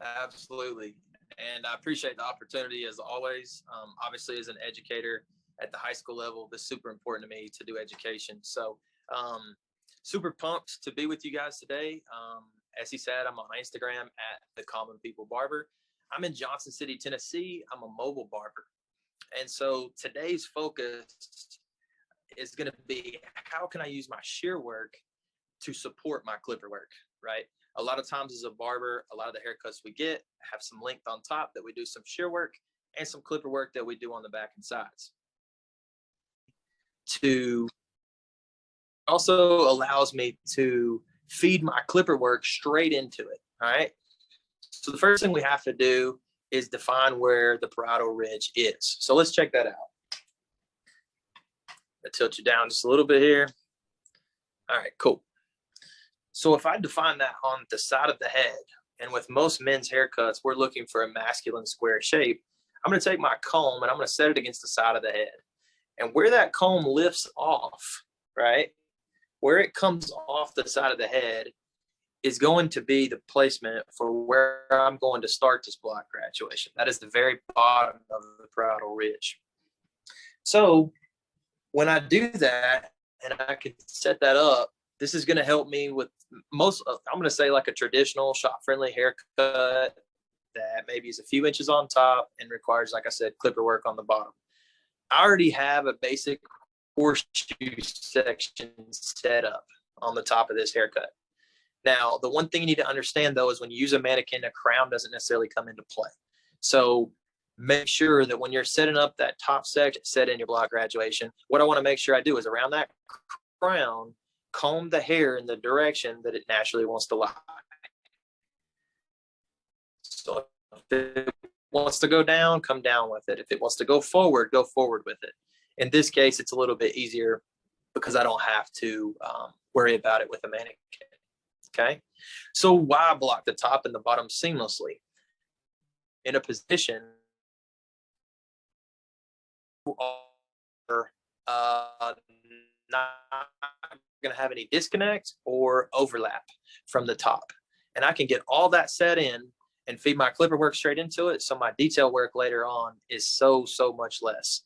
Absolutely. And I appreciate the opportunity as always. Obviously, as an educator at the high school level, this is super important to me to do education. So, super pumped to be with you guys today. As he said, I'm on Instagram at the Common People Barber. I'm in Johnson City, Tennessee. I'm a mobile barber. And so today's focus is going to be how can I use my shear work to support my clipper work, right? A lot of times as a barber, a lot of the haircuts we get have some length on top that we do some shear work and some clipper work that we do on the back and sides. To also allows me to feed my clipper work straight into it, all right? So the first thing we have to do is define where the parietal ridge is. So let's check that out. I'll tilt you down just a little bit here. All right, cool. So if I define that on the side of the head, and with most men's haircuts, we're looking for a masculine square shape, I'm going to take my comb and I'm going to set it against the side of the head. And where that comb lifts off, right, where it comes off the side of the head is going to be the placement for where I'm going to start this block graduation. That is the very bottom of the parietal ridge. So when I do that and I can set that up, this is going to help me with most, I'm going to say like a traditional shop-friendly haircut that maybe is a few inches on top and requires, like I said, clipper work on the bottom. I already have a basic horseshoe section set up on the top of this haircut. Now, the one thing you need to understand, though, is when you use a mannequin, a crown doesn't necessarily come into play. So make sure that when you're setting up that top section, set in your block graduation, what I want to make sure I do is around that crown, comb the hair in the direction that it naturally wants to lie. So if it wants to go down, come down with it. If it wants to go forward with it. In this case, it's a little bit easier because I don't have to worry about it with a mannequin. Okay, so why block the top and the bottom seamlessly? In a position you are not going to have any disconnect or overlap from the top. And I can get all that set in and feed my clipper work straight into it. So my detail work later on is so much less.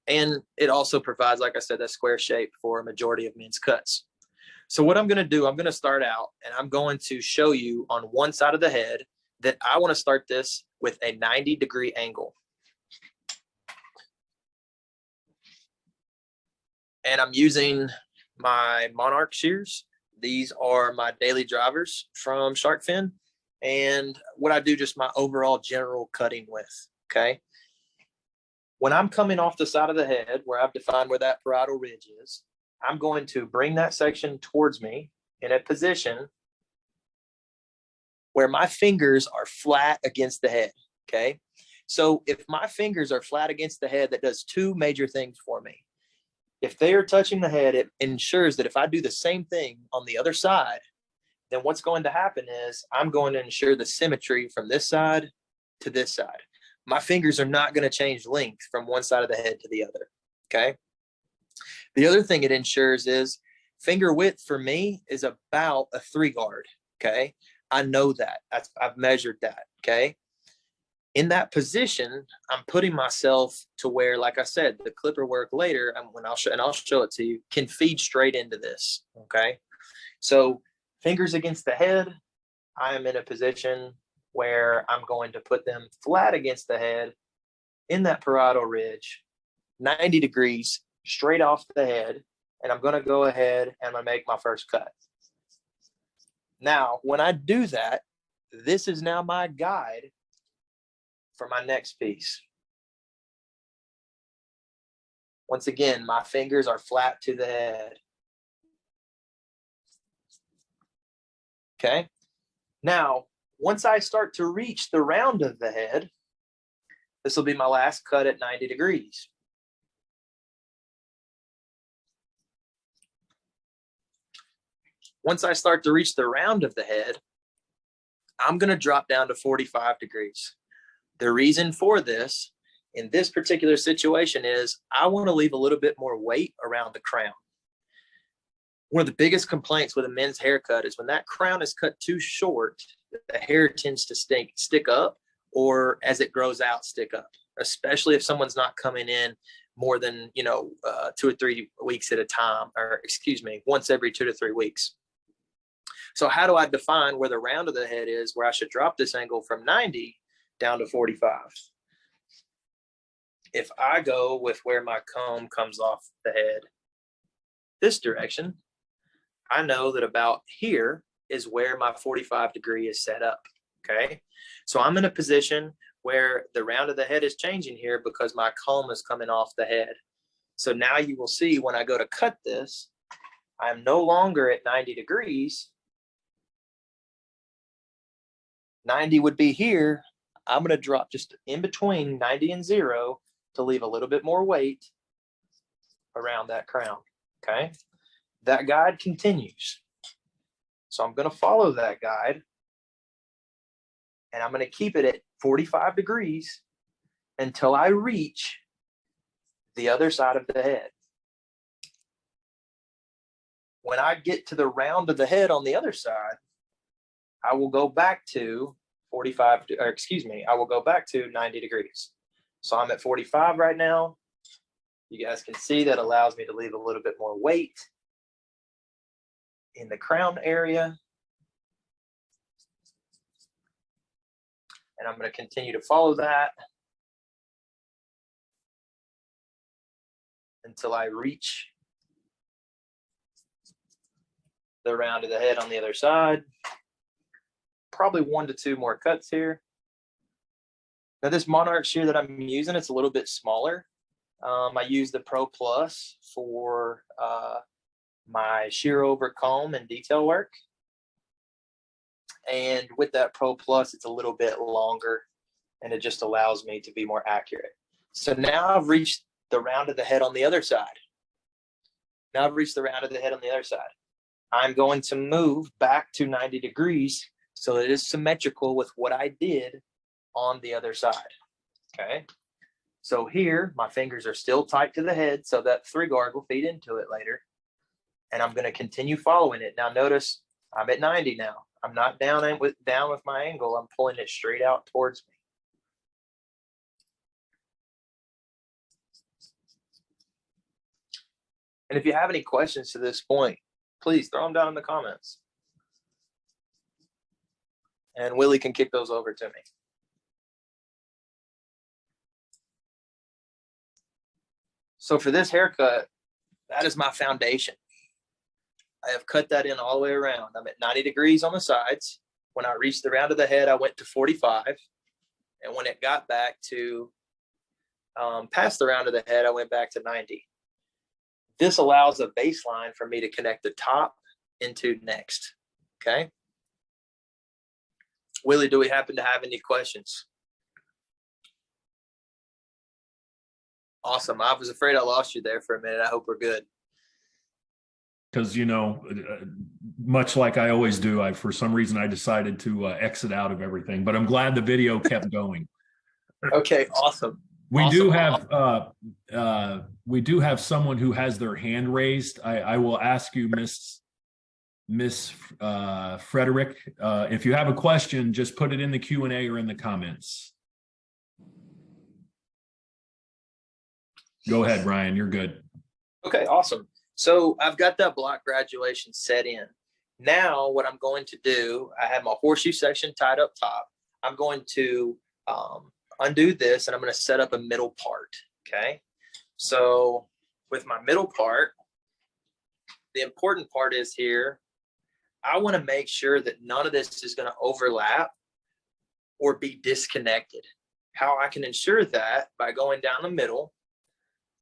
And it also provides, like I said, that square shape for a majority of men's cuts. So what I'm going to do, I'm going to start out and I'm going to show you on one side of the head that I want to start this with a 90-degree angle. And I'm using my Monarch shears. These are my daily drivers from Shark Fin. And what I do, just my overall general cutting width, okay? When I'm coming off the side of the head, where I've defined where that parietal ridge is, I'm going to bring that section towards me in a position where my fingers are flat against the head, okay? So if my fingers are flat against the head, that does two major things for me. If they are touching the head, it ensures that if I do the same thing on the other side, then what's going to happen is I'm going to ensure the symmetry from this side to this side. My fingers are not going to change length from one side of the head to the other, okay? The other thing it ensures is finger width for me is about a 3-guard, okay? I know that. I've measured that, okay? In that position, I'm putting myself to where, like I said, the clipper work later, I'll show it to you, can feed straight into this, okay? So fingers against the head, I am in a position where I'm going to put them flat against the head in that parietal ridge, 90 degrees, straight off the head, and I'm going to go ahead and I'm going to make my first cut. Now, when I do that, this is now my guide for my next piece. Once again, my fingers are flat to the head. Okay. Now, once I start to reach the round of the head, this will be my last cut at 90 degrees. Once I start to reach the round of the head, I'm going to drop down to 45 degrees. The reason for this in this particular situation is I want to leave a little bit more weight around the crown. One of the biggest complaints with a men's haircut is when that crown is cut too short, the hair tends to stick up, or as it grows out, stick up, especially if someone's not coming in more than 2 or 3 weeks at a time, or excuse me, once every 2 to 3 weeks. So how do I define where the round of the head is, where I should drop this angle from 90 down to 45? If I go with where my comb comes off the head this direction, I know that about here is where my 45 degree is set up. Okay. So I'm in a position where the round of the head is changing here because my comb is coming off the head. So now you will see when I go to cut this, I'm no longer at 90 degrees. 90 would be here. I'm going to drop just in between 90 and 0 to leave a little bit more weight around that crown. Okay. That guide continues. So I'm going to follow that guide, and I'm going to keep it at 45 degrees until I reach the other side of the head. When I get to the round of the head on the other side, I will go back to I will go back to 90 degrees. So I'm at 45 right now. You guys can see that allows me to leave a little bit more weight in the crown area. And I'm going to continue to follow that until I reach the round of the head on the other side. Probably 1 to 2 more cuts here. Now this Monarch shear that I'm using, it's a little bit smaller. I use the Pro Plus for my shear over comb and detail work. And with that Pro Plus, it's a little bit longer, and it just allows me to be more accurate. So now I've reached the round of the head on the other side. I'm going to move back to 90 degrees so it is symmetrical with what I did on the other side. Okay. So here, my fingers are still tight to the head, so that 3 guard will feed into it later. And I'm going to continue following it. Now notice I'm at 90 now. I'm not down with my angle. I'm pulling it straight out towards me. And if you have any questions to this point, please throw them down in the comments. And Willie can kick those over to me. So for this haircut, that is my foundation. I have cut that in all the way around. I'm at 90 degrees on the sides. When I reached the round of the head, I went to 45. And when it got back to past the round of the head, I went back to 90. This allows a baseline for me to connect the top into next. Okay. Willie, do we happen to have any questions? Awesome. I was afraid I lost you there for a minute. I hope we're good. Because, much like I always do, for some reason I decided to exit out of everything, but I'm glad the video kept going. Okay, awesome. We do have someone who has their hand raised. I will ask you, Miss Frederick, if you have a question, just put it in the Q&A or in the comments. Go ahead, Brian. You're good. Okay, awesome. So I've got that block graduation set in. Now what I'm going to do, I have my horseshoe section tied up top. I'm going to undo this, and I'm going to set up a middle part. Okay. So with my middle part, the important part is here, I want to make sure that none of this is going to overlap or be disconnected. How I can ensure that by going down the middle.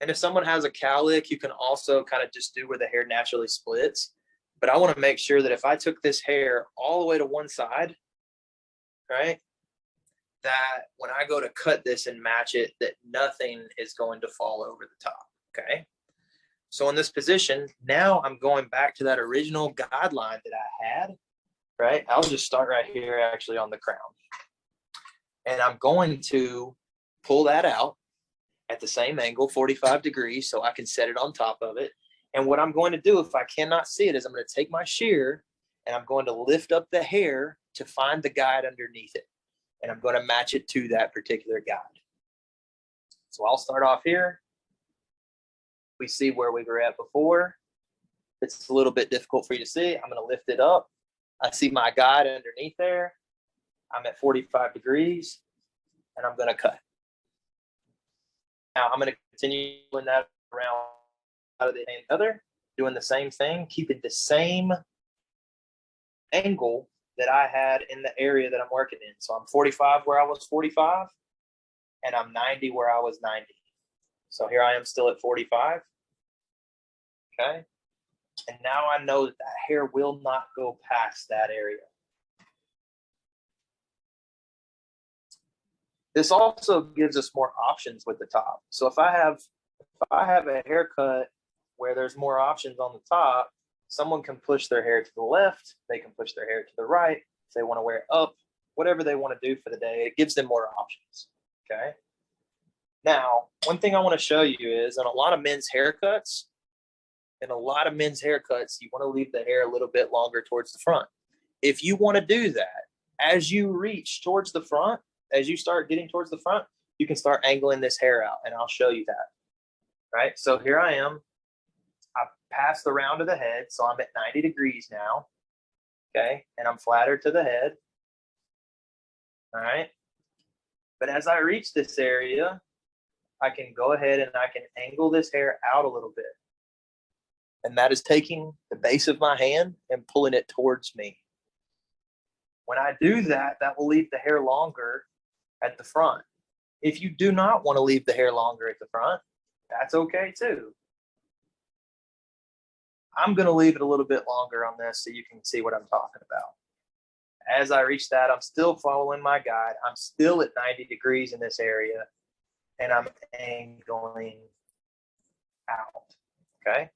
And if someone has a cowlick, you can also kind of just do where the hair naturally splits. But I want to make sure that if I took this hair all the way to one side, right, that when I go to cut this and match it, that nothing is going to fall over the top. Okay. So in this position, now I'm going back to that original guideline that I had, right? I'll just start right here actually on the crown. And I'm going to pull that out at the same angle, 45 degrees, so I can set it on top of it. And what I'm going to do, if I cannot see it, is I'm going to take my shear and I'm going to lift up the hair to find the guide underneath it. And I'm going to match it to that particular guide. So I'll start off here. We see where we were at before. It's a little bit difficult for you to see. I'm going to lift it up. I see my guide underneath there. I'm at 45 degrees, and I'm going to cut. Now I'm going to continue doing that around out of the other, doing the same thing, keeping the same angle that I had in the area that I'm working in. So I'm 45 where I was 45, and I'm 90 where I was 90. So here I am still at 45. Okay. And now I know that that hair will not go past that area. This also gives us more options with the top. So if I have a haircut where there's more options on the top, someone can push their hair to the left, they can push their hair to the right, if they want to wear it up, whatever they want to do for the day, it gives them more options. Okay. Now, one thing I want to show you is in a lot of men's haircuts, you want to leave the hair a little bit longer towards the front. If you want to do that, as you reach towards the front, as you start getting towards the front, you can start angling this hair out, and I'll show you that. Right? So here I am. I passed the round of the head, so I'm at 90 degrees now. Okay? And I'm flatter to the head. All right? But as I reach this area, I can go ahead and I can angle this hair out a little bit. And that is taking the base of my hand and pulling it towards me. When I do that, that will leave the hair longer at the front. If you do not want to leave the hair longer at the front, that's okay too. I'm going to leave it a little bit longer on this so you can see what I'm talking about. As I reach that, I'm still following my guide. I'm still at 90 degrees in this area, and I'm angling out. Okay.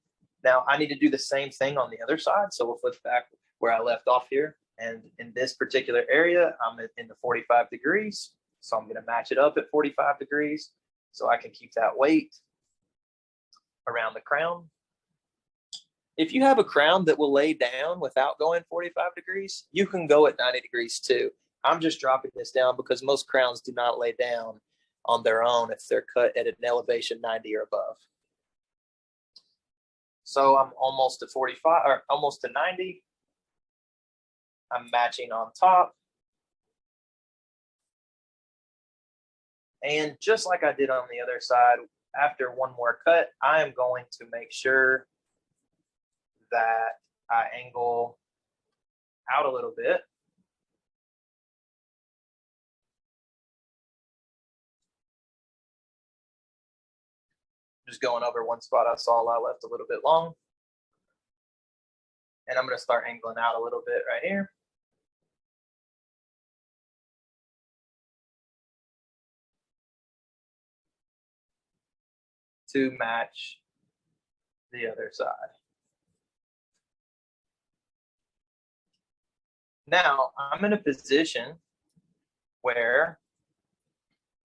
Now I need to do the same thing on the other side. So we'll flip back where I left off here. And in this particular area, I'm in the 45 degrees. So I'm going to match it up at 45 degrees so I can keep that weight around the crown. If you have a crown that will lay down without going 45 degrees, you can go at 90 degrees too. I'm just dropping this down because most crowns do not lay down on their own if they're cut at an elevation 90 or above. So I'm almost to 45 or almost to 90. I'm matching on top. And just like I did on the other side, after one more cut, I am going to make sure that I angle out a little bit. Just going over one spot I saw I left a little bit long. And I'm going to start angling out a little bit right here. To match the other side. Now I'm in a position where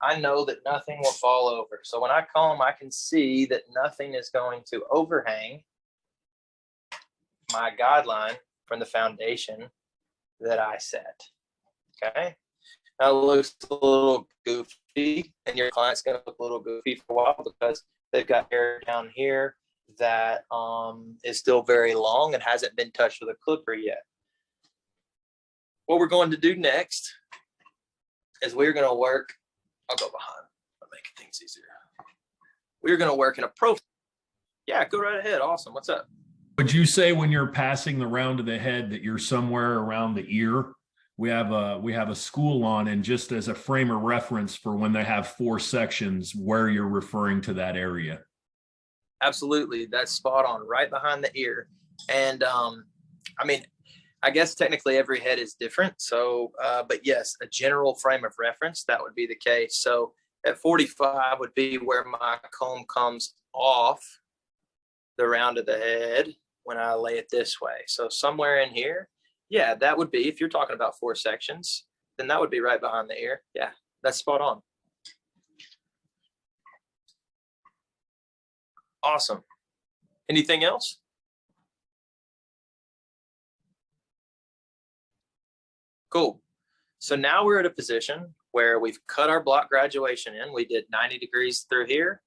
I know that nothing will fall over. So when I comb, I can see that nothing is going to overhang my guideline from the foundation that I set. Okay. Now it looks a little goofy, and your client's going to look a little goofy for a while because they've got hair down here that is still very long and hasn't been touched with a clipper yet. What we're going to do next is we're going to work. I'll go behind. I'll make things easier. We're going to work in a profile. Yeah, go right ahead. Awesome. What's up? Would you say when you're passing the round of the head that you're somewhere around the ear? We have a school on, and just as a frame of reference for when they have 4 sections, where you're referring to that area. Absolutely. That's spot on, right behind the ear. And I mean, I guess technically every head is different. So, but yes, a general frame of reference, that would be the case. So at 45 would be where my comb comes off the round of the head when I lay it this way. So somewhere in here, yeah, that would be, if you're talking about 4 sections, then that would be right behind the ear. Yeah, that's spot on. Awesome. Anything else? Cool. So now we're at a position where we've cut our block graduation in. We did 90 degrees through here,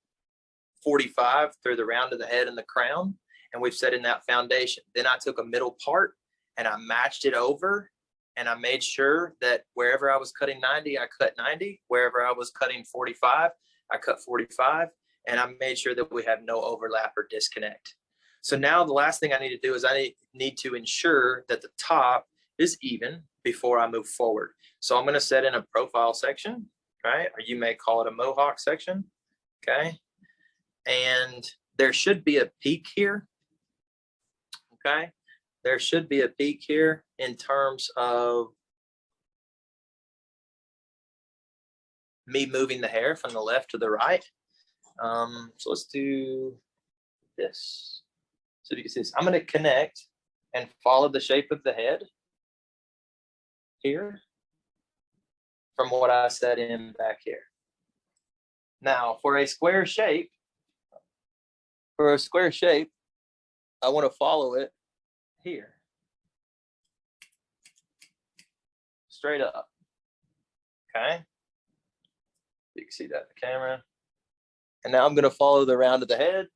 45 through the round of the head and the crown, and we've set in that foundation. Then I took a middle part and I matched it over, and I made sure that wherever I was cutting 90, I cut 90. Wherever I was cutting 45, I cut 45, and I made sure that we have no overlap or disconnect. So now the last thing I need to do is I need to ensure that the top is even before I move forward. So I'm going to set in a profile section, right? Or you may call it a mohawk section, okay? And there should be a peak here, okay? There should be a peak here in terms of me moving the hair from the left to the right. So let's do this. So you can see this. I'm going to connect and follow the shape of the head here from what I set in back here. Now, for a square shape, I want to follow it here, straight up. Okay, you can see that in the camera. And now I'm going to follow the round of the head.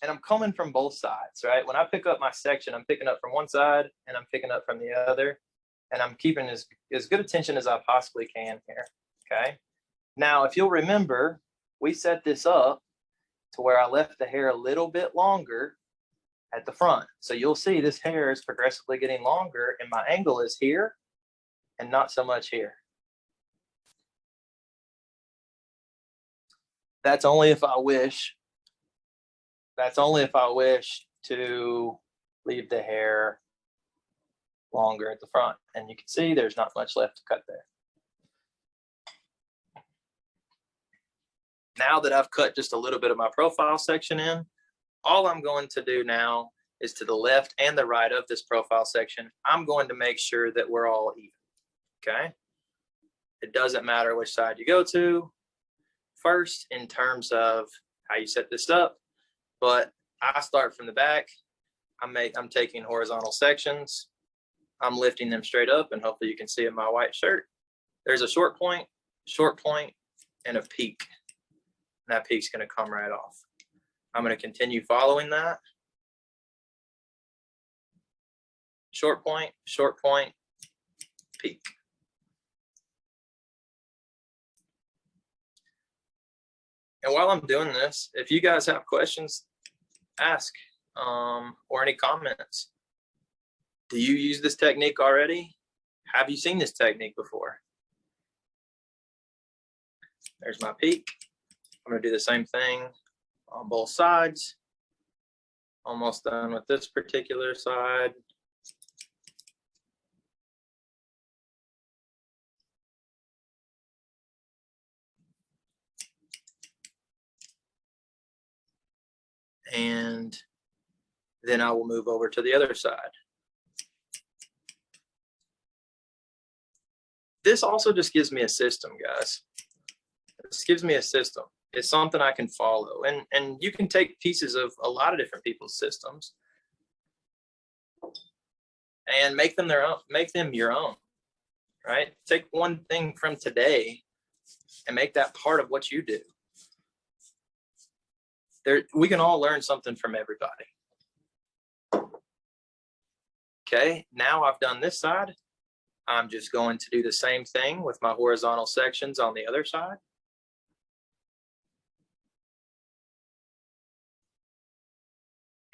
And I'm coming from both sides, right? When I pick up my section, I'm picking up from one side and I'm picking up from the other. And I'm keeping as good attention as I possibly can here, okay? Now, if you'll remember, we set this up to where I left the hair a little bit longer at the front. So you'll see this hair is progressively getting longer, and my angle is here and not so much here. That's only if I wish. That's only if I wish to leave the hair longer at the front. And you can see there's not much left to cut there. Now that I've cut just a little bit of my profile section in, all I'm going to do now is to the left and the right of this profile section, I'm going to make sure that we're all even, okay? It doesn't matter which side you go to first in terms of how you set this up, but I start from the back. I'm taking horizontal sections. I'm lifting them straight up, and hopefully you can see in my white shirt, there's a short point, and a peak. And that peak's going to come right off. I'm going to continue following that. Short point, peak. And while I'm doing this, if you guys have questions, ask, or any comments. Do you use this technique already? Have you seen this technique before? There's my peak. I'm going to do the same thing on both sides. Almost done with this particular side. And then I will move over to the other side. This also just gives me a system, guys. This gives me a system. It's something I can follow. And you can take pieces of a lot of different people's systems and make them their own, make them your own, right? Take one thing from today and make that part of what you do. We can all learn something from everybody. Okay, now I've done this side. I'm just going to do the same thing with my horizontal sections on the other side.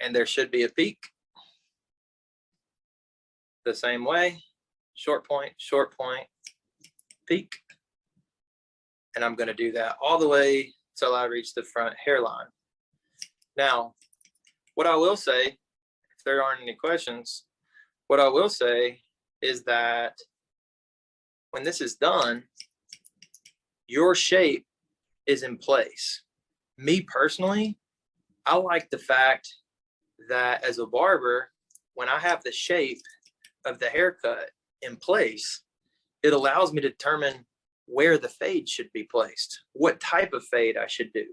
And there should be a peak. The same way, short point, peak. And I'm going to do that all the way till I reach the front hairline. Now, what I will say, if there aren't any questions, what I will say is that when this is done, your shape is in place. Me personally, I like the fact that as a barber, when I have the shape of the haircut in place, it allows me to determine where the fade should be placed, what type of fade I should do.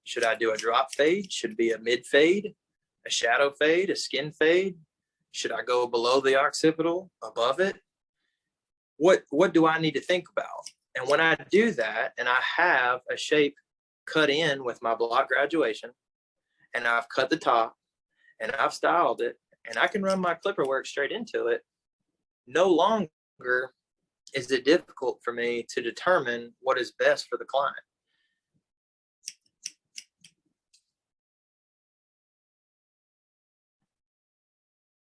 Should I do a drop fade? Should it be a mid fade, a shadow fade, a skin fade? Should I go below the occipital, above it? What do I need to think about? And when I do that, and I have a shape cut in with my block graduation, and I've cut the top, and I've styled it, and I can run my clipper work straight into it, no longer is it difficult for me to determine what is best for the client.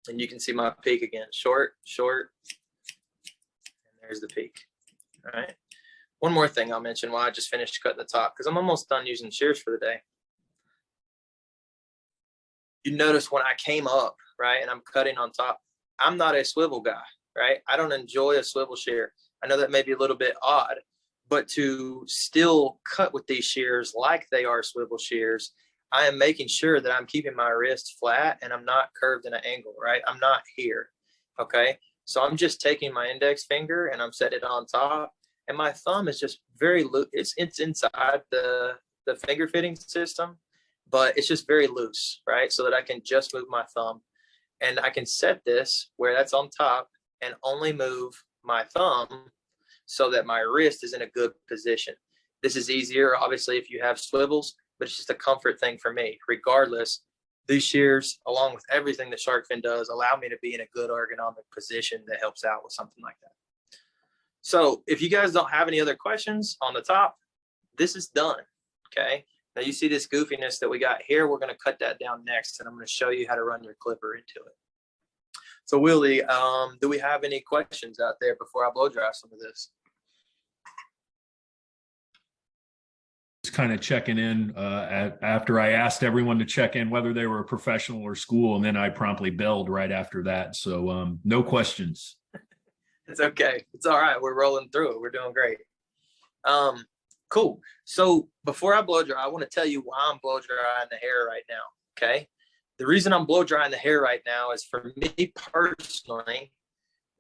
And you can see my peak again, short, short, and there's the peak. All right. One more thing I'll mention while I just finished cutting the top, because I'm almost done using shears for the day. You notice when I came up, right, and I'm cutting on top, I'm not a swivel guy, right? I don't enjoy a swivel shear. I know that may be a little bit odd, but to still cut with these shears like they are swivel shears, I am making sure that I'm keeping my wrist flat and I'm not curved in an angle, right? I'm not here, okay? So I'm just taking my index finger and I'm setting it on top, and my thumb is just very loose. It's inside the finger fitting system, but it's just very loose, right? So that I can just move my thumb, and I can set this where that's on top and only move my thumb so that my wrist is in a good position. This is easier, obviously, if you have swivels, but it's just a comfort thing for me. Regardless, these shears, along with everything that shark fin does, allow me to be in a good ergonomic position that helps out with something like that. So if you guys don't have any other questions on the top, this is done, okay? Now you see this goofiness that we got here. We're going to cut that down next, and I'm going to show you how to run your clipper into it. So Willie, do we have any questions out there before I blow dry some of this? Just kind of checking in after I asked everyone to check in whether they were a professional or school, and then I promptly bailed right after that. So no questions. It's okay. It's all right. We're rolling through it. We're doing great. Cool. So before I blow dry, I want to tell you why I'm blow drying the hair right now. Okay. The reason I'm blow drying the hair right now is, for me personally,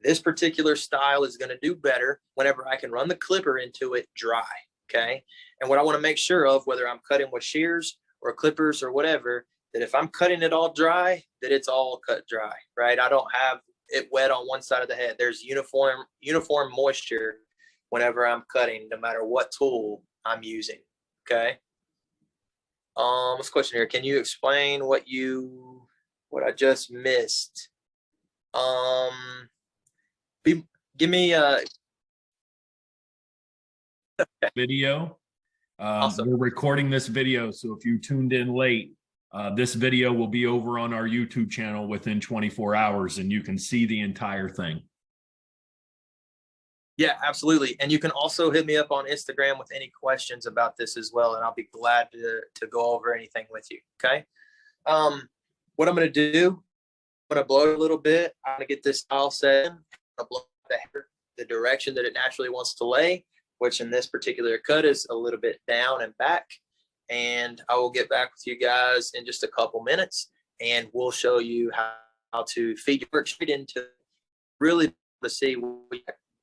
this particular style is going to do better whenever I can run the clipper into it dry. Okay. And what I want to make sure of, whether I'm cutting with shears or clippers or whatever, that if I'm cutting it all dry, that it's all cut dry, right? I don't have it wet on one side of the head. There's uniform moisture whenever I'm cutting, no matter what tool I'm using. Okay. What's the question here? Can you explain what I just missed? Give me video. Awesome. We're recording this video, so if you tuned in late, this video will be over on our YouTube channel within 24 hours, and you can see the entire thing. Yeah, absolutely. And you can also hit me up on Instagram with any questions about this as well, and I'll be glad to go over anything with you. Okay. What I'm going to do, I'm going to blow it a little bit. I'm going to get this style set. I'm going to blow the direction that it naturally wants to lay, which in this particular cut is a little bit down and back. And I will get back with you guys in just a couple minutes, and we'll show you how to feed your work straight into really to see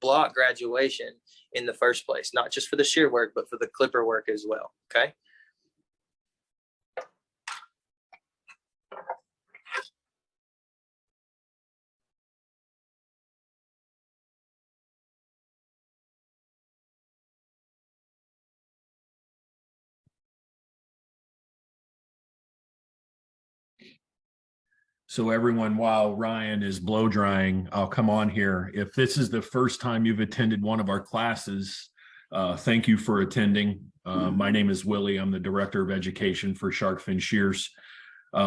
block graduation in the first place, not just for the shear work, but for the clipper work as well. Okay. So everyone, while Ryan is blow drying, I'll come on here. If this is the first time you've attended one of our classes, thank you for attending. My name is Willie. I'm the Director of Education for Shark Fin Shears.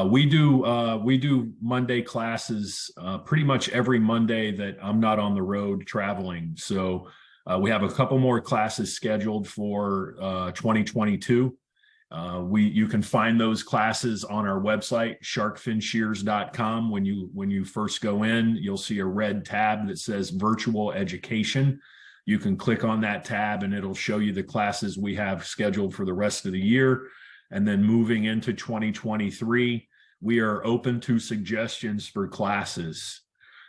We do Monday classes pretty much every Monday that I'm not on the road traveling. So we have a couple more classes scheduled for 2022. You can find those classes on our website, sharkfinshears.com. When you first go in, you'll see a red tab that says virtual education. You can click on that tab and it'll show you the classes we have scheduled for the rest of the year. And then moving into 2023, we are open to suggestions for classes.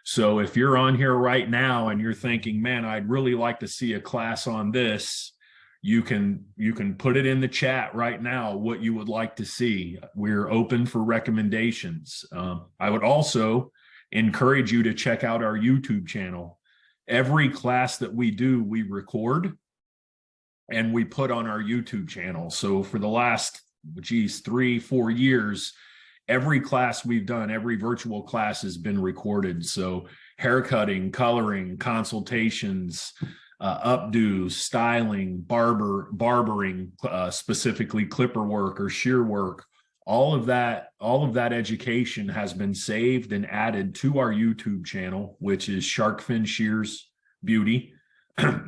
So if you're on here right now and you're thinking, man, I'd really like to see a class on this, you can put it in the chat right now what you would like to see. We're open for recommendations. I would also encourage you to check out our YouTube channel. Every class that we do, we record and we put on our YouTube channel. So for the last, 3-4 years, every class we've done, every virtual class has been recorded. So haircutting, coloring, consultations, updos, styling, barbering, specifically clipper work or shear work. All of that education has been saved and added to our YouTube channel, which is Shark Fin Shears Beauty.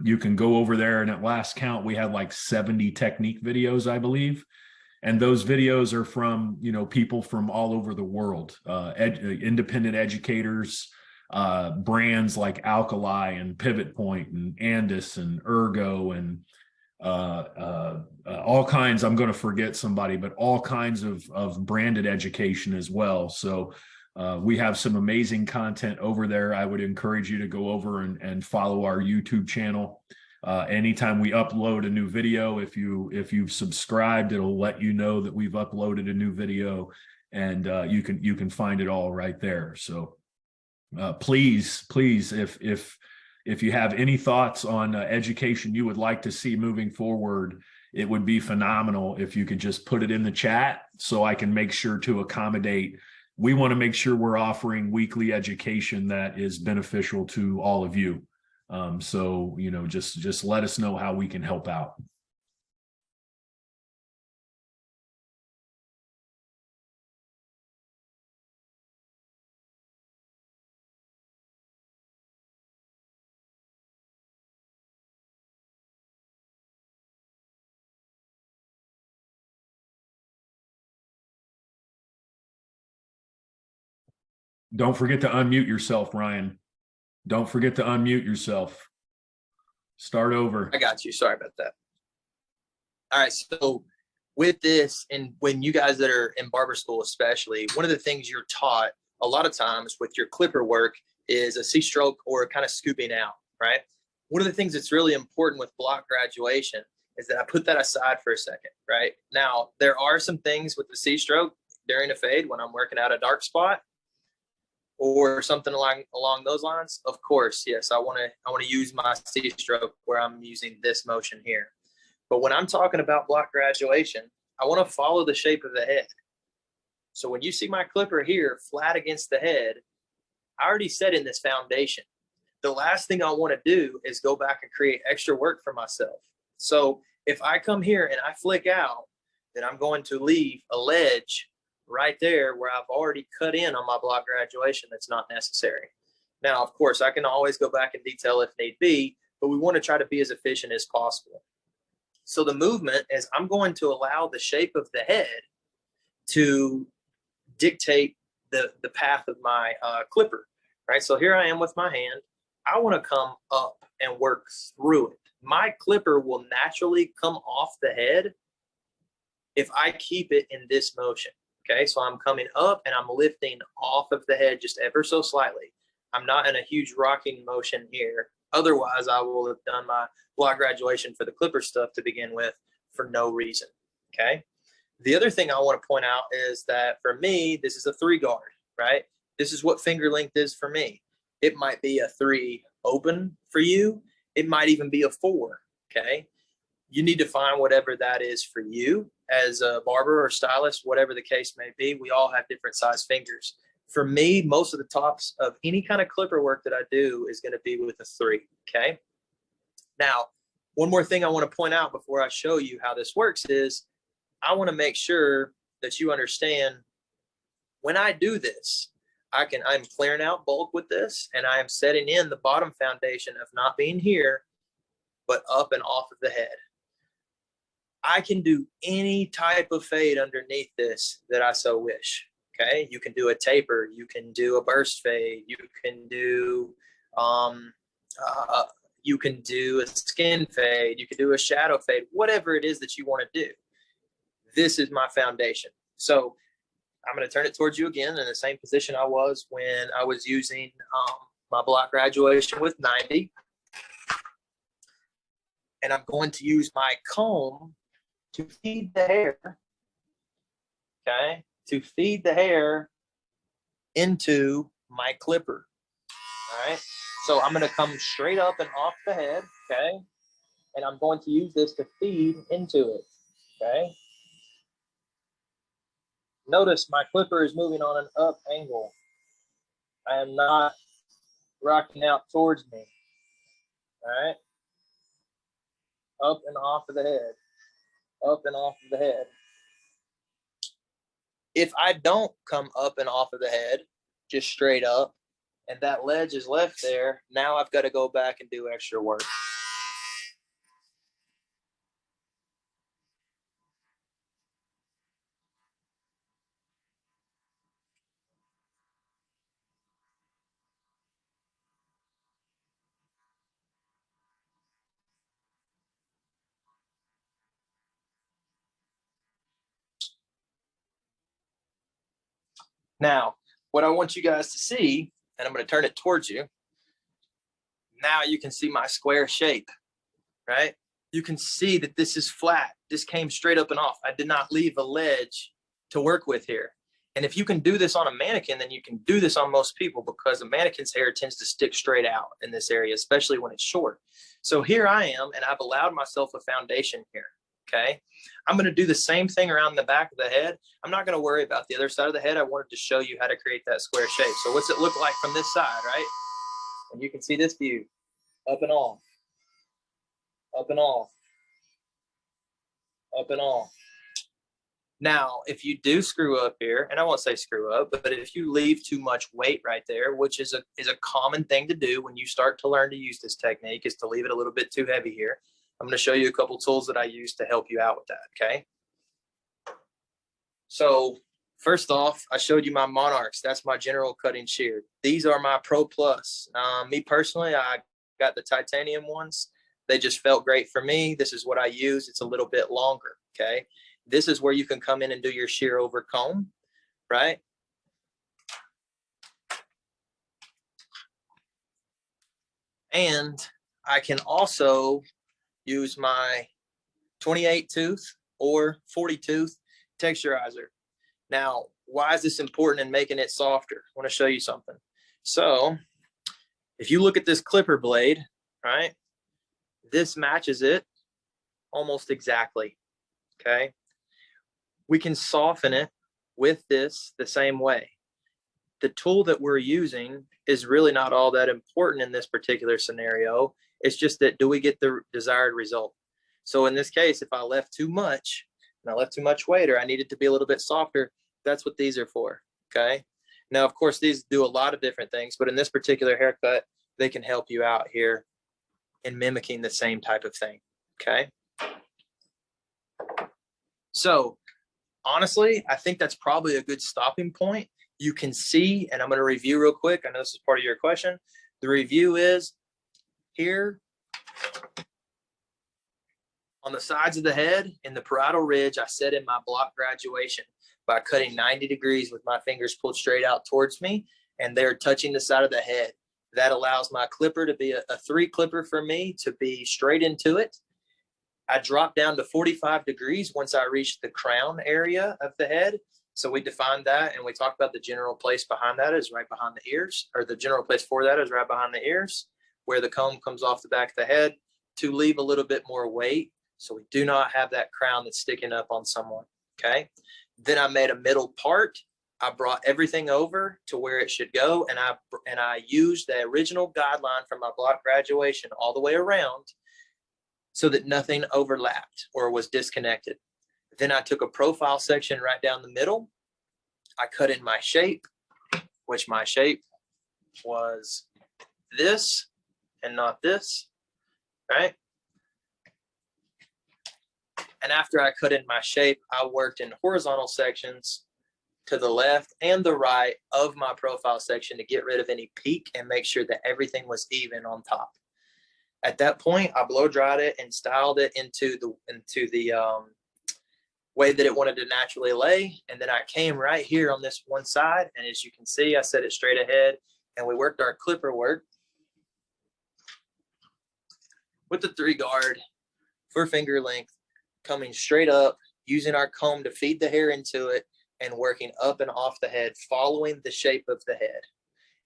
You can go over there, and at last count, we have like 70 technique videos, I believe. And those videos are from, people from all over the world, independent educators, brands like Alkali and Pivot Point and Andis and Ergo and all kinds. I'm going to forget somebody, but all kinds of branded education as well. So we have some amazing content over there. I would encourage you to go over and follow our YouTube channel. Anytime we upload a new video, if you've subscribed, it'll let you know that we've uploaded a new video, and you can find it all right there. So please, if you have any thoughts on education you would like to see moving forward, it would be phenomenal if you could just put it in the chat so I can make sure to accommodate. We want to make sure we're offering weekly education that is beneficial to all of you. So, just let us know how we can help out. Don't forget to unmute yourself, Ryan. Don't forget to unmute yourself. Start over. I got you. Sorry about that. All right. So with this, and when you guys that are in barber school, especially, one of the things you're taught a lot of times with your clipper work is a C-stroke or kind of scooping out, right? One of the things that's really important with block graduation is that I put that aside for a second, right? Now, there are some things with the C-stroke during a fade when I'm working out a dark spot or something along those lines. Of course, yes, I want to use my C-stroke where I'm using this motion here. But when I'm talking about block graduation, I want to follow the shape of the head. So when you see my clipper here flat against the head, I already set in this foundation. The last thing I want to do is go back and create extra work for myself. So if I come here and I flick out, then I'm going to leave a ledge right there where I've already cut in on my block graduation that's not necessary. Now, of course, I can always go back and detail if need be, but we want to try to be as efficient as possible. So the movement is I'm going to allow the shape of the head to dictate the path of my clipper, right? So here I am with my hand. I want to come up and work through it. My clipper will naturally come off the head if I keep it in this motion. Okay, so I'm coming up and I'm lifting off of the head just ever so slightly. I'm not in a huge rocking motion here. Otherwise, I will have done my block graduation for the clipper stuff to begin with for no reason. Okay. The other thing I want to point out is that for me, this is a 3 guard, right? This is what finger length is for me. It might be a 3 open for you. It might even be a 4. Okay. You need to find whatever that is for you as a barber or stylist, whatever the case may be. We all have different size fingers. For me, most of the tops of any kind of clipper work that I do is going to be with a 3. Okay. Now, one more thing I want to point out before I show you how this works is I want to make sure that you understand when I do this, I'm clearing out bulk with this, and I am setting in the bottom foundation of not being here, but up and off of the head. I can do any type of fade underneath this that I so wish. Okay, you can do a taper, you can do a burst fade, you can do a skin fade, you can do a shadow fade, whatever it is that you want to do. This is my foundation. So I'm going to turn it towards you again in the same position I was when I was using my block graduation with 90. and I'm going to use my comb to feed the hair, okay, to feed the hair into my clipper, all right? So I'm gonna come straight up and off the head, okay? And I'm going to use this to feed into it, okay? Notice my clipper is moving on an up angle. I am not rocking out towards me, all right? Up and off of the head, up and off of the head. If I don't come up and off of the head, just straight up, and that ledge is left there, now I've got to go back and do extra work. Now, what I want you guys to see, and I'm going to turn it towards you. Now you can see my square shape, right? You can see that this is flat. This came straight up and off. I did not leave a ledge to work with here. And if you can do this on a mannequin, then you can do this on most people, because a mannequin's hair tends to stick straight out in this area, especially when it's short. So here I am, and I've allowed myself a foundation here, okay? I'm going to do the same thing around the back of the head. I'm not going to worry about the other side of the head. I wanted to show you how to create that square shape. So what's it look like from this side, right? And you can see this view, up and off, up and off, up and off. Now, if you do screw up here, and I won't say screw up, but if you leave too much weight right there, which is a common thing to do when you start to learn to use this technique, is to leave it a little bit too heavy here. I'm going to show you a couple tools that I use to help you out with that, okay? So first off, I showed you my Monarchs. That's my general cutting shear. These are my Pro Plus. Me personally, I got the titanium ones. They just felt great for me. This is what I use. It's a little bit longer, okay? This is where you can come in and do your shear over comb, right? And I can also use my 28 tooth or 40 tooth texturizer. Now, why is this important in making it softer? I want to show you something. So if you look at this clipper blade, right, this matches it almost exactly, okay? We can soften it with this the same way. The tool that we're using is really not all that important in this particular scenario. It's just that, do we get the desired result? So in this case, if I left too much, and I left too much weight, or I needed to be a little bit softer, that's what these are for, okay? Now, of course, these do a lot of different things, but in this particular haircut, they can help you out here in mimicking the same type of thing, okay? So honestly, I think that's probably a good stopping point. You can see, and I'm going to review real quick. I know this is part of your question. The review is here on the sides of the head in the parietal ridge. I set in my block graduation by cutting 90 degrees with my fingers pulled straight out towards me, and they're touching the side of the head. That allows my clipper to be a 3 clipper for me to be straight into it. I dropped down to 45 degrees once I reached the crown area of the head. So we defined that, and we talked about the general place behind that is right behind the ears, or the general place for that is right behind the ears, where the comb comes off the back of the head, to leave a little bit more weight, so we do not have that crown that's sticking up on someone, okay? Then I made a middle part. I brought everything over to where it should go, and I used the original guideline from my block graduation all the way around, so that nothing overlapped or was disconnected. Then I took a profile section right down the middle. I cut in my shape, which my shape was this and not this, right? And after I cut in my shape, I worked in horizontal sections to the left and the right of my profile section to get rid of any peak and make sure that everything was even on top. At that point, I blow dried it and styled it into the way that it wanted to naturally lay. And then I came right here on this one side, and as you can see, I set it straight ahead, and we worked our clipper work with the 3 guard for finger length, coming straight up, using our comb to feed the hair into it, and working up and off the head, following the shape of the head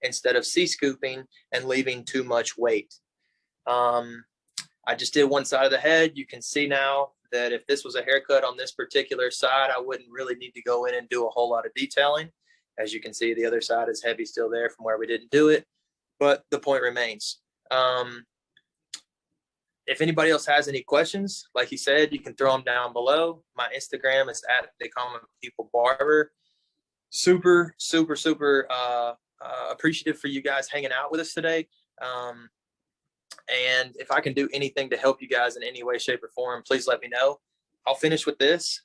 instead of C-scooping and leaving too much weight. I just did one side of the head. You can see now that if this was a haircut on this particular side, I wouldn't really need to go in and do a whole lot of detailing. As you can see, the other side is heavy still there from where we didn't do it, but the point remains. If anybody else has any questions, like he said, you can throw them down below. My Instagram is @TheCommonPeopleBarber. Super appreciative for you guys hanging out with us today. And if I can do anything to help you guys in any way, shape, or form, please let me know. I'll finish with this.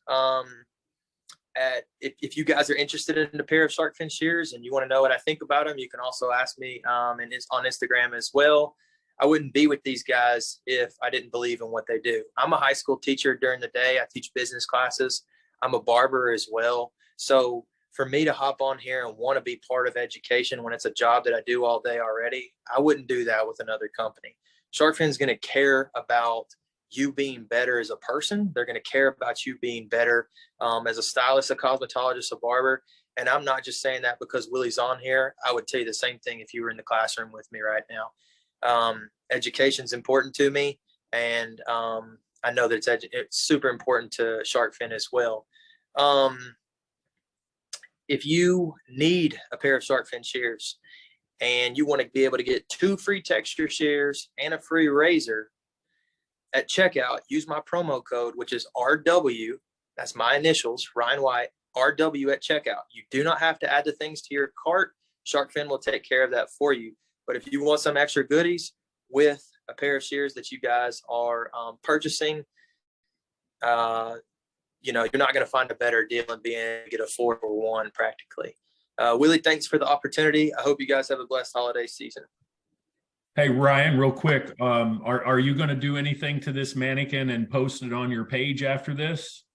If you guys are interested in a pair of shark fin shears and you want to know what I think about them, you can also ask me and it's on Instagram as well. I wouldn't be with these guys if I didn't believe in what they do. I'm a high school teacher during the day. I teach business classes. I'm a barber as well. So for me to hop on here and want to be part of education when it's a job that I do all day already, I wouldn't do that with another company. Shark Fin's going to care about you being better as a person. They're going to care about you being better as a stylist, a cosmetologist, a barber. And I'm not just saying that because Willie's on here. I would tell you the same thing if you were in the classroom with me right now. Education's important to me. And I know that it's super important to Shark Fin as well. If you need a pair of Shark Fin shears and you want to be able to get 2 free texture shears and a free razor at checkout, use my promo code, which is RW. That's my initials, Ryan White, RW at checkout. You do not have to add the things to your cart. Shark Fin will take care of that for you. But if you want some extra goodies with a pair of shears that you guys are purchasing, you're not going to find a better deal than being able to get a 4-for-1 practically. Willie, thanks for the opportunity. I hope you guys have a blessed holiday season. Hey, Ryan, real quick, are you going to do anything to this mannequin and post it on your page after this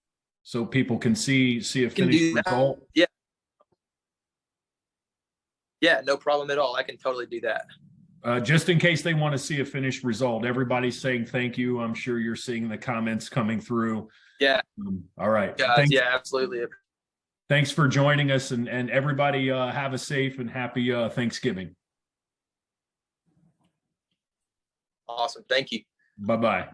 so people can see a finished result? Yeah. Yeah, no problem at all. I can totally do that. Just in case they want to see a finished result. Everybody's saying thank you. I'm sure you're seeing the comments coming through. Yeah. All right. Guys, yeah, absolutely. Thanks for joining us, and everybody have a safe and happy Thanksgiving. Awesome. Thank you. Bye-bye.